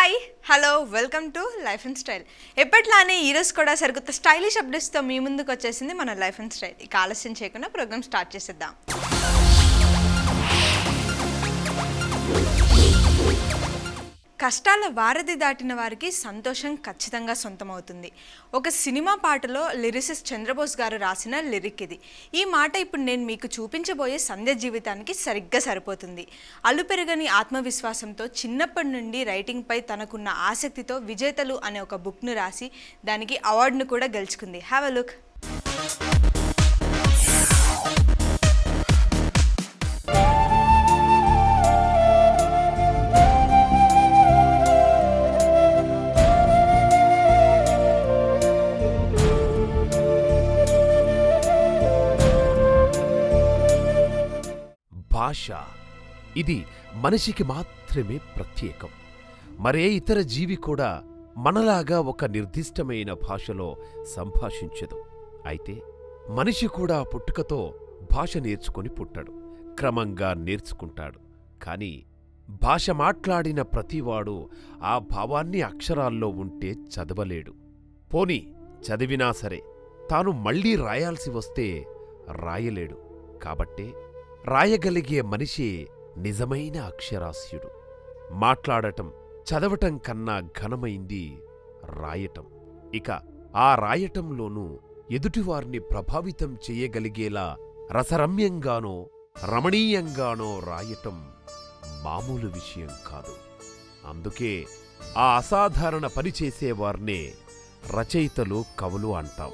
Hi hello welcome to life and style. ఎప్పట్లానే ఈరోజు కూడా సరికొత్త స్టైలిష్ అప్డేట్స్తో మీ ముందుకు వచ్చేసింది మన లైఫ్ అండ్ స్టైల్. ఇక ఆలస్యం చేయకుండా ప్రోగ్రామ్ స్టార్ట్ చేసేద్దాం. కష్టాల వారధి దాటిన వారికి సంతోషం ఖచ్చితంగా సొంతమవుతుంది. ఒక సినిమా పాటలో లిరిసిస్ట్ చంద్రబోస్ గారు రాసిన లిరిక్ ఇది. ఈ మాట ఇప్పుడు నేను మీకు చూపించబోయే సంధ్య జీవితానికి సరిగ్గా సరిపోతుంది. అలుపెరగని ఆత్మవిశ్వాసంతో చిన్నప్పటి నుండి రైటింగ్పై తనకున్న ఆసక్తితో విజేతలు అనే ఒక బుక్ను రాసి దానికి అవార్డును కూడా గెలుచుకుంది. Have a look. భాష ఇది మనిషికి మాత్రమే ప్రత్యేకం. మరే ఇతర జీవి కూడా మనలాగా ఒక నిర్దిష్టమైన భాషలో సంభాషించదు. అయితే మనిషి కూడా పుట్టుకతో భాష నేర్చుకొని పుట్టాడు, క్రమంగా నేర్చుకుంటాడు. కాని భాష మాట్లాడిన ప్రతివాడు ఆ భావాన్ని అక్షరాల్లో ఉంటే చదవలేడు. పోనీ చదివినా సరే తాను మళ్లీ రాయాల్సి వస్తే రాయలేడు. కాబట్టే రాయగలిగే మనిషే నిజమైన అక్షరాస్యుడు. మాట్లాడటం చదవటం కన్నా ఘనమైంది రాయటం. ఇక ఆ రాయటంలోనూ ఎదుటివారిని ప్రభావితం చేయగలిగేలా రసరమ్యంగానో రమణీయంగానో రాయటం మామూలు విషయం కాదు. అందుకే ఆ అసాధారణ పని చేసేవారినే రచయితలు, కవులు అంటాం.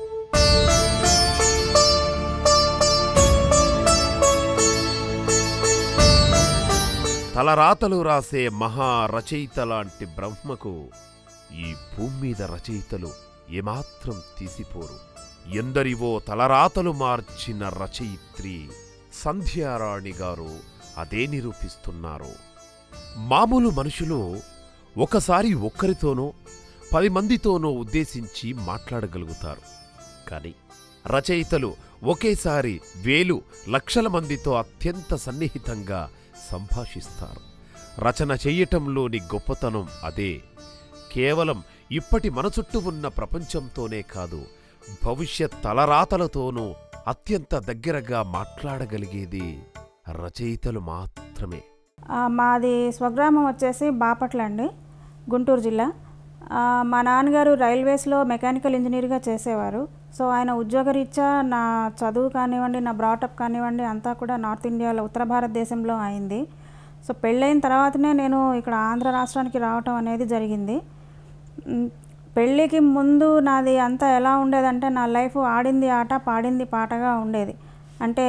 తలరాతలు రాసే మహారచయిత లాంటి బ్రహ్మకు ఈ భూమ్మీద రచయితలు ఏమాత్రం తీసిపోరు. ఎందరివో తలరాతలు మార్చిన రచయిత్రి సంధ్యారాణి గారు అదే నిరూపిస్తున్నారు. మామూలు మనుషులు ఒకసారి ఒక్కరితోనో 10 మందితోనో ఉద్దేశించి మాట్లాడగలుగుతారు. కాని రచయితలు ఒకేసారి వేలు లక్షల మందితో అత్యంత సన్నిహితంగా సంభాషిస్తారు. రచన చెయ్యటంలోని గొప్పతనం అదే. కేవలం ఇప్పటి మన చుట్టూ ఉన్న ప్రపంచంతోనే కాదు, భవిష్యత్ తలరాతలతోనూ అత్యంత దగ్గరగా మాట్లాడగలిగేది రచయితలు మాత్రమే. మాది స్వగ్రామం వచ్చేసి బాపట్ల అండి, గుంటూరు జిల్లా. మా నాన్నగారు రైల్వేస్లో మెకానికల్ ఇంజనీర్గా చేసేవారు. సో ఆయన ఉద్యోగరీత్యా నా చదువు కానివ్వండి, నా బ్రాటప్ కానివ్వండి అంతా కూడా నార్త్ ఇండియాలో, ఉత్తర భారతదేశంలో అయింది. సో పెళ్ళైన తర్వాతనే నేను ఇక్కడ ఆంధ్ర రాష్ట్రానికి రావటం అనేది జరిగింది. పెళ్ళికి ముందు నాది అంతా ఎలా ఉండేదంటే, నా లైఫ్ ఆడింది ఆట పాడింది పాటగా ఉండేది. అంటే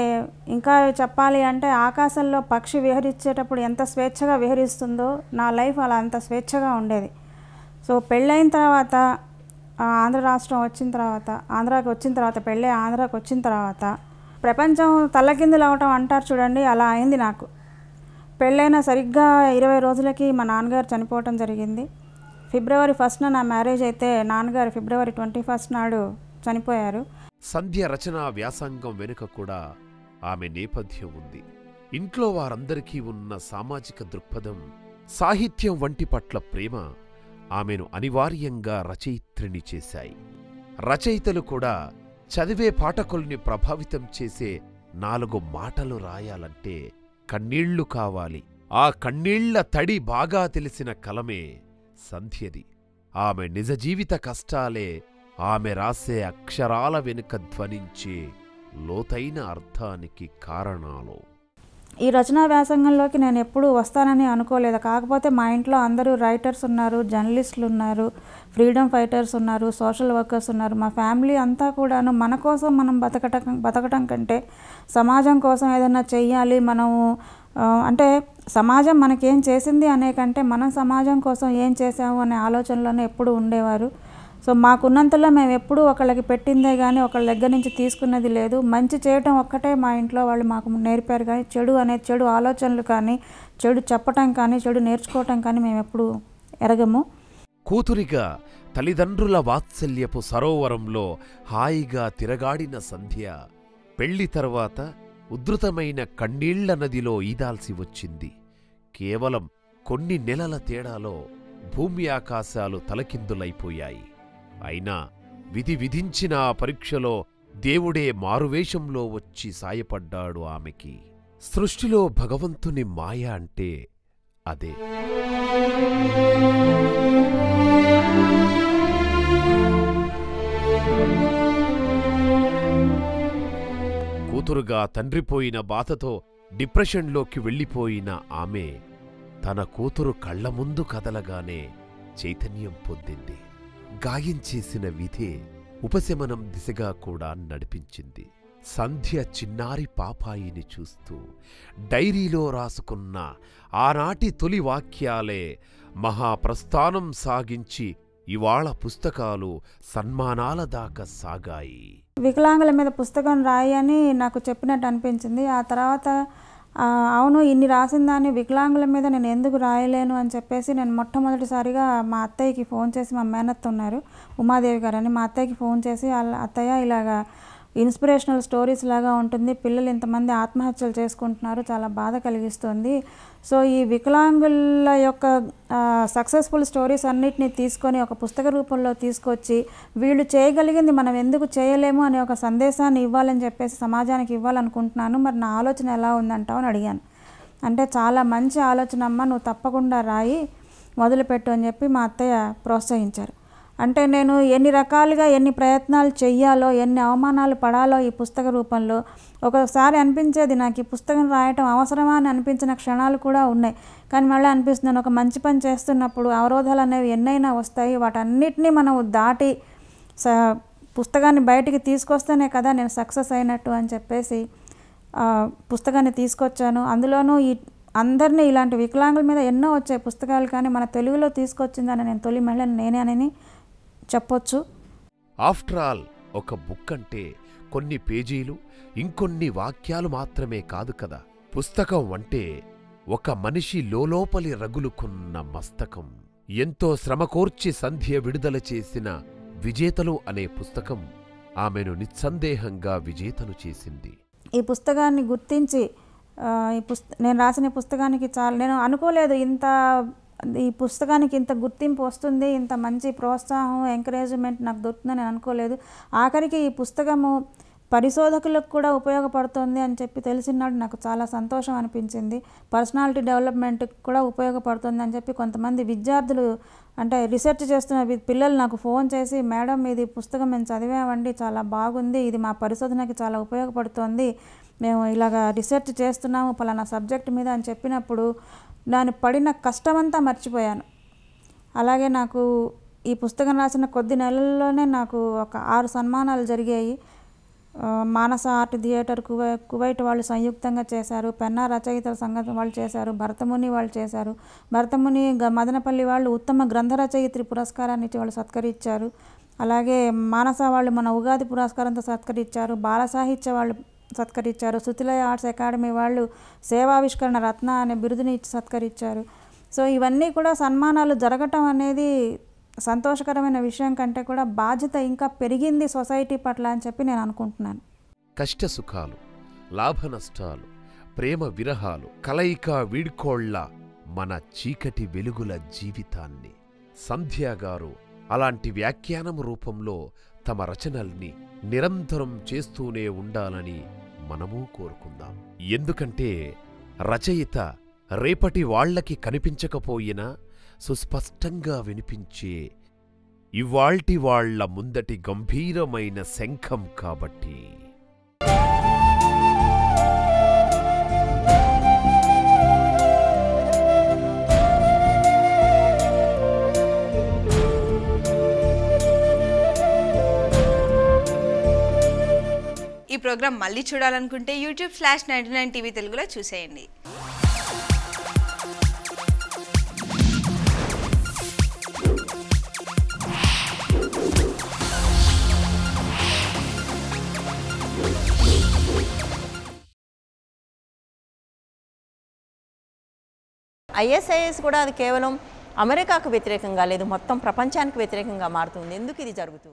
ఇంకా చెప్పాలి అంటే ఆకాశంలో పక్షి విహరించేటప్పుడు ఎంత స్వేచ్ఛగా విహరిస్తుందో నా లైఫ్ అలా అంత స్వేచ్ఛగా ఉండేది. సో పెళ్ళైన తర్వాత ఆంధ్రాకి వచ్చిన తర్వాత పెళ్ళి ఆంధ్రాకి వచ్చిన తర్వాత ప్రపంచం తల్లకిందులు అవటం అంటారు చూడండి, అలా అయింది నాకు. పెళ్ళైన సరిగ్గా 20 రోజులకి మా నాన్నగారు చనిపోవటం జరిగింది. ఫిబ్రవరి 1న నా మ్యారేజ్ అయితే నాన్నగారు ఫిబ్రవరి 21 నాడు చనిపోయారు. సంధ్య రచనా వ్యాసంగం వెనుక కూడా ఆమె నేపథ్యం ఉంది. ఇంట్లో వారందరికీ ఉన్న సామాజిక దృక్పథం, సాహిత్యం వంటి పట్ల ప్రేమ ఆమెను అనివార్యంగా రచయిత్రిని చేశాయి. రచయితలు కూడా చదివే పాఠకుల్ని ప్రభావితం చేసే 4 మాటలు రాయాలంటే కన్నీళ్లు కావాలి. ఆ కన్నీళ్ల తడి బాగా తెలిసిన కలమే సంధ్యది. ఆమె నిజ జీవిత కష్టాలే ఆమె రాసే అక్షరాల వెనుక ధ్వనించే లోతైన అర్థానికి కారణాలు. ఈ రచనా వ్యాసంగంలోకి నేను ఎప్పుడూ వస్తానని అనుకోలేదు. కాకపోతే మా ఇంట్లో అందరూ రైటర్స్ ఉన్నారు, జర్నలిస్టులు ఉన్నారు, ఫ్రీడమ్ ఫైటర్స్ ఉన్నారు, సోషల్ వర్కర్స్ ఉన్నారు. మా ఫ్యామిలీ అంతా కూడాను మన కోసం మనం బతకటం కంటే సమాజం కోసం ఏదైనా చెయ్యాలి, మనము అంటే సమాజం మనకేం చేసింది అనే కంటే మనం సమాజం కోసం ఏం చేసాము అనే ఆలోచనలోనే ఎప్పుడూ ఉండేవారు. సో మాకున్నంతలో మేము ఎప్పుడూ ఒకళ్ళకి పెట్టిందే కానీ ఒకళ్ళ దగ్గర నుంచి తీసుకున్నది లేదు. మంచి చేయటం ఒక్కటే మా ఇంట్లో వాళ్ళు మాకు నేర్పారు. కానీ చెడు ఆలోచనలు కానీ, చెడు చెప్పటం కానీ, చెడు నేర్చుకోవటం కానీ మేము ఎప్పుడూ ఎరగము. కూతురిగా తల్లిదండ్రుల వాత్సల్యపు సరోవరంలో హాయిగా తిరగాడిన సంధ్య పెళ్లి తర్వాత ఉద్ధృతమైన కన్నీళ్ల నదిలో ఈదాల్సి వచ్చింది. కేవలం కొన్ని నెలల తేడాలో భూమి ఆకాశాలు తలకిందులైపోయాయి. అయినా విధి విధించిన ఆ పరీక్షలో దేవుడే మారువేషంలో వచ్చి సాయపడ్డాడు ఆమెకి. సృష్టిలో భగవంతుని మాయ అంటే అదే. కూతురుగా తండ్రిపోయిన బాధతో డిప్రెషన్లోకి వెళ్ళిపోయిన ఆమె తన కూతురు కళ్ల ముందు కదలగానే చైతన్యం పొందింది. గాయం చేసిన విధే ఉపశమనం దిశగా కూడా నడిపించింది. సంధ్య చిన్నారి పాపాయిని చూస్తూ డైరీలో రాసుకున్న ఆనాటి తొలి వాక్యాలే మహాప్రస్థానం సాగించి ఇవాళ పుస్తకాలు సన్మానాల దాకా సాగాయి. వికలాంగుల మీద పుస్తకం రాయని నాకు చెప్పినట్టు అనిపించింది. ఆ తర్వాత అవును, ఇన్ని రాసిన దాన్ని వికలాంగుల మీద నేను ఎందుకు రాయలేను అని చెప్పేసి నేను మొట్టమొదటిసారిగా మా అత్తయ్యకి ఫోన్ చేసి, మా మేనత్త ఉన్నారు ఉమాదేవి గారు అని, మా అత్తయ్యకి ఫోన్ చేసి, అత్తయ్య ఇలాగా ఇన్స్పిరేషనల్ స్టోరీస్ లాగా ఉంటుంది, పిల్లలు ఇంతమంది ఆత్మహత్యలు చేసుకుంటున్నారు, చాలా బాధ కలిగిస్తుంది. సో ఈ వికలాంగుల యొక్క సక్సెస్ఫుల్ స్టోరీస్ అన్నిటినీ తీసుకొని ఒక పుస్తక రూపంలో తీసుకొచ్చి వీళ్ళు చేయగలిగింది మనం ఎందుకు చేయలేము అనే ఒక సందేశాన్ని ఇవ్వాలని చెప్పేసి సమాజానికి ఇవ్వాలనుకుంటున్నాను. మరి నా ఆలోచన ఎలా ఉందంటావు అని అడిగాను. అంటే చాలా మంచి ఆలోచన అమ్మ, నువ్వు తప్పకుండా రాయి, మొదలుపెట్టు అని చెప్పి మా అత్తయ్య ప్రోత్సహించారు. అంటే నేను ఎన్ని రకాలుగా ఎన్ని ప్రయత్నాలు చెయ్యాలో, ఎన్ని అవమానాలు పడాలో ఈ పుస్తక రూపంలో, ఒకసారి అనిపించేది నాకు ఈ పుస్తకం రాయటం అవసరమా అని అనిపించిన క్షణాలు కూడా ఉన్నాయి. కానీ మళ్ళీ అనిపిస్తున్నాను, ఒక మంచి పని చేస్తున్నప్పుడు అవరోధాలు అనేవి ఎన్నైనా వస్తాయి, వాటన్నిటినీ మనం దాటి పుస్తకాన్ని బయటికి తీసుకొస్తేనే కదా నేను సక్సెస్ అయినట్టు అని చెప్పేసి పుస్తకాన్ని తీసుకొచ్చాను. అందులోనూ ఈ అందరినీ ఇలాంటి వికలాంగుల మీద ఎన్నో వచ్చాయి పుస్తకాలు, కానీ మన తెలుగులో తీసుకొచ్చిందని నేను తొలి మహిళను నేనే అని చెప్పొచ్చు. ఆఫ్టర్ ఆల్ ఒక బుక్ అంటే కొన్ని పేజీలు, ఇంకొన్ని వాక్యాలు మాత్రమే కాదు కదా. పుస్తకం అంటే ఒక మనిషి లోలోపలి రగులుకున్న మస్తకం. ఎంతో శ్రమకోర్చి సంధ్య విడుదల చేసిన విజేతలు అనే పుస్తకం ఆమెను నిస్సందేహంగా విజేతను చేసింది. ఈ పుస్తకాన్ని గుర్తించి నేను రాసిన పుస్తకానికి నేను అనుకోలేదు ఈ పుస్తకానికి ఇంత గుర్తింపు వస్తుంది, ఇంత మంచి ప్రోత్సాహం, ఎంకరేజ్మెంట్ నాకు దొరుకుతుందని నేను అనుకోలేదు. ఆఖరికి ఈ పుస్తకము పరిశోధకులకు కూడా ఉపయోగపడుతుంది అని చెప్పి తెలిసినాడు నాకు చాలా సంతోషం అనిపించింది. పర్సనాలిటీ డెవలప్మెంట్కి కూడా ఉపయోగపడుతుంది అని చెప్పి కొంతమంది విద్యార్థులు, అంటే రీసెర్చ్ చేస్తున్న పిల్లలు నాకు ఫోన్ చేసి, మేడం ఇది పుస్తకం మేము చదివామండి, చాలా బాగుంది, ఇది మా పరిశోధనకి చాలా ఉపయోగపడుతుంది, మేము ఇలాగా రీసెర్చ్ చేస్తున్నాము పలానా సబ్జెక్ట్ మీద అని చెప్పినప్పుడు నేను పడిన కష్టమంతా మర్చిపోయాను. అలాగే నాకు ఈ పుస్తకం రాసిన కొద్ది నెలల్లోనే నాకు ఒక 6 సన్మానాలు జరిగాయి. మానస ఆర్ట్ థియేటర్ కువైట్ వాళ్ళు సంయుక్తంగా చేశారు, పెన్నా రచయితల సంఘం వాళ్ళు చేశారు, భరతముని వాళ్ళు చేశారు, భరతముని మదనపల్లి వాళ్ళు ఉత్తమ గ్రంథ రచయిత్రి పురస్కారాన్ని ఇచ్చి వాళ్ళు సత్కరించారు. అలాగే మానస వాళ్ళు మన ఉగాది పురస్కారంతో సత్కరించారు, బాల సాహిత్య వాళ్ళు సత్కరించారు, శృతిలయ ఆర్ట్స్ అకాడమీ వాళ్ళు సేవావిష్కరణ రత్న అనే బిరుదుని ఇచ్చి సత్కరించారు. సో ఇవన్నీ కూడా సన్మానాలు జరగటం అనేది సంతోషకరమైన విషయం కంటే కూడా బాధ్యత ఇంకా పెరిగింది సొసైటీ పట్ల అని చెప్పి నేను అనుకుంటున్నాను. కష్టసుఖాలు, లాభనష్టాలు, ప్రేమ విరహాలు, కలయిక వీడ్కోళ్ల మన చీకటి వెలుగుల జీవితాన్ని సంధ్యాగారు అలాంటి వ్యాఖ్యానం రూపంలో తమ రచనల్ని నిరంతరం చేస్తూనే ఉండాలని మనమూ కోరుకుందాం. ఎందుకంటే రచయిత రేపటి వాళ్లకి కనిపించకపోయినా సుస్పష్టంగా వినిపించే ఇవాల్టి వాళ్ల ముందటి గంభీరమైన శంఖం కాబట్టి. ఈ ప్రోగ్రాం మళ్ళీ చూడాలనుకుంటే YouTube/99 TV తెలుగులో చూసేయండి. ISIS కూడా అది కేవలం అమెరికాకు వ్యతిరేకంగా లేదు, మొత్తం ప్రపంచానికి వ్యతిరేకంగా మారుతుంది. ఎందుకు ఇది జరుగుతుంది?